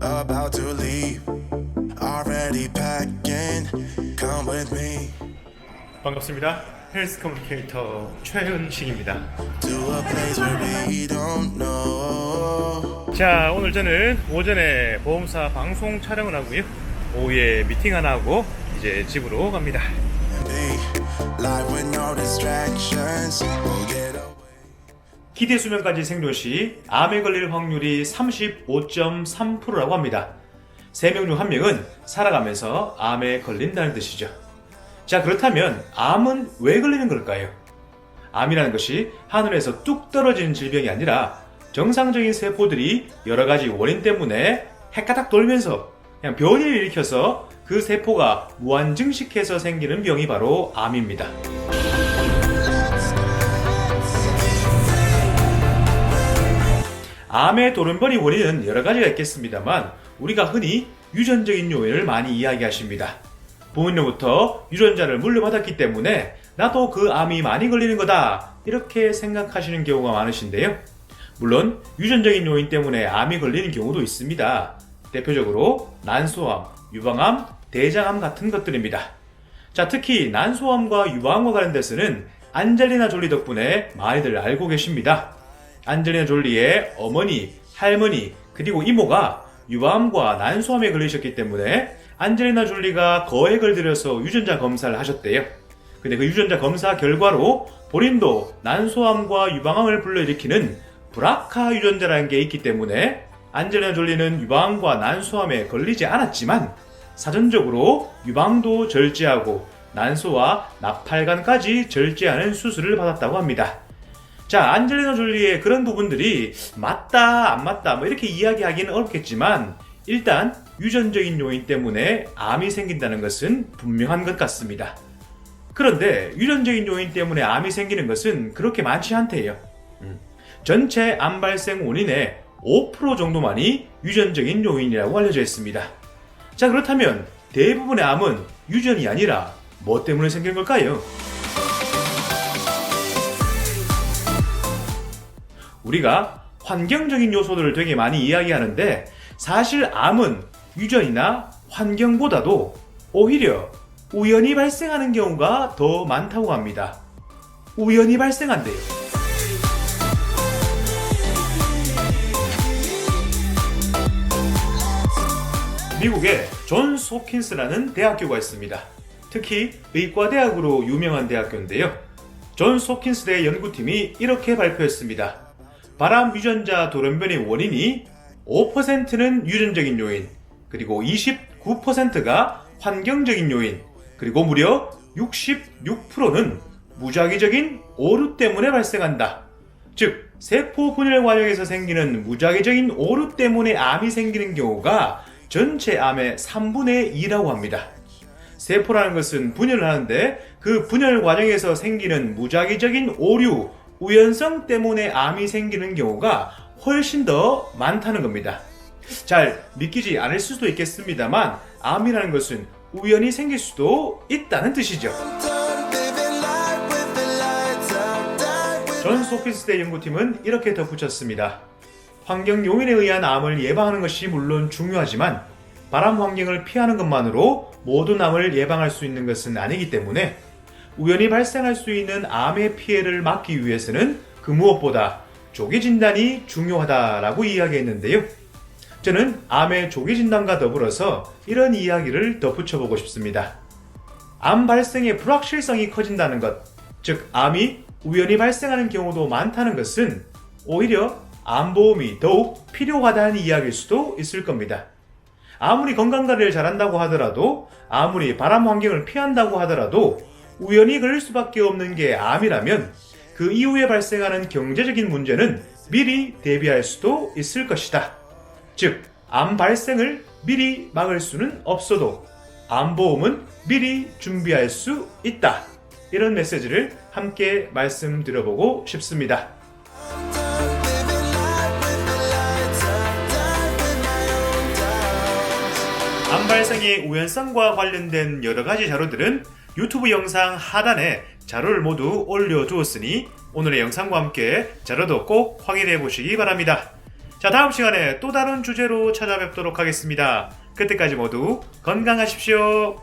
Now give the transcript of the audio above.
About to leave, already packing. Come with me 반갑습니다. 헬스 커뮤니케이터 최은식입니다. to a place where we don't know. 자, 오늘 저는 오전에 보험사 방송 촬영을 하고요. 오후에 미팅 하나 하고 이제 집으로 갑니다. Be live with no distractions. We'll get away. 기대 수명까지 생존 시 암에 걸릴 확률이 35.3%라고 합니다. 3명 중 1명은 살아가면서 암에 걸린다는 뜻이죠. 자, 그렇다면 암은 왜 걸리는 걸까요? 암이라는 것이 하늘에서 뚝 떨어지는 질병이 아니라 정상적인 세포들이 여러 가지 원인 때문에 헷가닥 돌면서 그냥 변이를 일으켜서 그 세포가 무한 증식해서 생기는 병이 바로 암입니다. 암의 돌연변이 원인은 여러 가지가 있겠습니다만 우리가 흔히 유전적인 요인을 많이 이야기하십니다. 부모님로부터 유전자를 물려받았기 때문에 나도 그 암이 많이 걸리는 거다 이렇게 생각하시는 경우가 많으신데요. 물론 유전적인 요인 때문에 암이 걸리는 경우도 있습니다. 대표적으로 난소암, 유방암, 대장암 같은 것들입니다. 자, 특히 난소암과 유방암과 관련돼서는 안젤리나 졸리 덕분에 많이들 알고 계십니다. 안젤리나 졸리의 어머니, 할머니, 그리고 이모가 유방암과 난소암에 걸리셨기 때문에 안젤리나 졸리가 거액을 들여서 유전자 검사를 하셨대요. 근데 그 유전자 검사 결과로 본인도 난소암과 유방암을 불러일으키는 브라카 유전자라는 게 있기 때문에 안젤리나 졸리는 유방암과 난소암에 걸리지 않았지만 사전적으로 유방도 절제하고 난소와 나팔관까지 절제하는 수술을 받았다고 합니다. 자, 안젤리나 졸리의 그런 부분들이 맞다 안 맞다 뭐 이렇게 이야기하기는 어렵겠지만 일단 유전적인 요인 때문에 암이 생긴다는 것은 분명한 것 같습니다. 그런데 유전적인 요인 때문에 암이 생기는 것은 그렇게 많지 않대요. 전체 암 발생 원인의 5% 정도만이 유전적인 요인이라고 알려져 있습니다. 자, 그렇다면 대부분의 암은 유전이 아니라 뭐 때문에 생긴 걸까요? 우리가 환경적인 요소들을 되게 많이 이야기하는데 사실 암은 유전이나 환경보다도 오히려 우연히 발생하는 경우가 더 많다고 합니다. 우연히 발생한대요. 미국에 존스 홉킨스라는 대학교가 있습니다. 특히 의과대학으로 유명한 대학교인데요. 존스 홉킨스 대 연구팀이 이렇게 발표했습니다. 바람 유전자 돌연변이 원인이 5%는 유전적인 요인, 그리고 29%가 환경적인 요인, 그리고 무려 66%는 무작위적인 오류 때문에 발생한다. 즉, 세포 분열 과정에서 생기는 무작위적인 오류 때문에 암이 생기는 경우가 전체 암의 3분의 2라고 합니다. 세포라는 것은 분열을 하는데 그 분열 과정에서 생기는 무작위적인 오류, 우연성 때문에 암이 생기는 경우가 훨씬 더 많다는 겁니다. 잘 믿기지 않을 수도 있겠습니다만 암이라는 것은 우연히 생길 수도 있다는 뜻이죠. 존스 홉킨스 대 연구팀은 이렇게 덧붙였습니다. 환경 요인에 의한 암을 예방하는 것이 물론 중요하지만 바람 환경을 피하는 것만으로 모든 암을 예방할 수 있는 것은 아니기 때문에 우연히 발생할 수 있는 암의 피해를 막기 위해서는 그 무엇보다 조기 진단이 중요하다라고 이야기했는데요. 저는 암의 조기 진단과 더불어서 이런 이야기를 덧붙여보고 싶습니다. 암 발생의 불확실성이 커진다는 것, 즉 암이 우연히 발생하는 경우도 많다는 것은 오히려 암보험이 더욱 필요하다는 이야기일 수도 있을 겁니다. 아무리 건강관리를 잘한다고 하더라도 아무리 바람 환경을 피한다고 하더라도 우연히 걸릴 수밖에 없는 게 암이라면 그 이후에 발생하는 경제적인 문제는 미리 대비할 수도 있을 것이다. 즉, 암 발생을 미리 막을 수는 없어도 암보험은 미리 준비할 수 있다. 이런 메시지를 함께 말씀드려보고 싶습니다. 암 발생의 우연성과 관련된 여러가지 자료들은 유튜브 영상 하단에 자료를 모두 올려두었으니 오늘의 영상과 함께 자료도 꼭 확인해 보시기 바랍니다. 자, 다음 시간에 또 다른 주제로 찾아뵙도록 하겠습니다. 그때까지 모두 건강하십시오.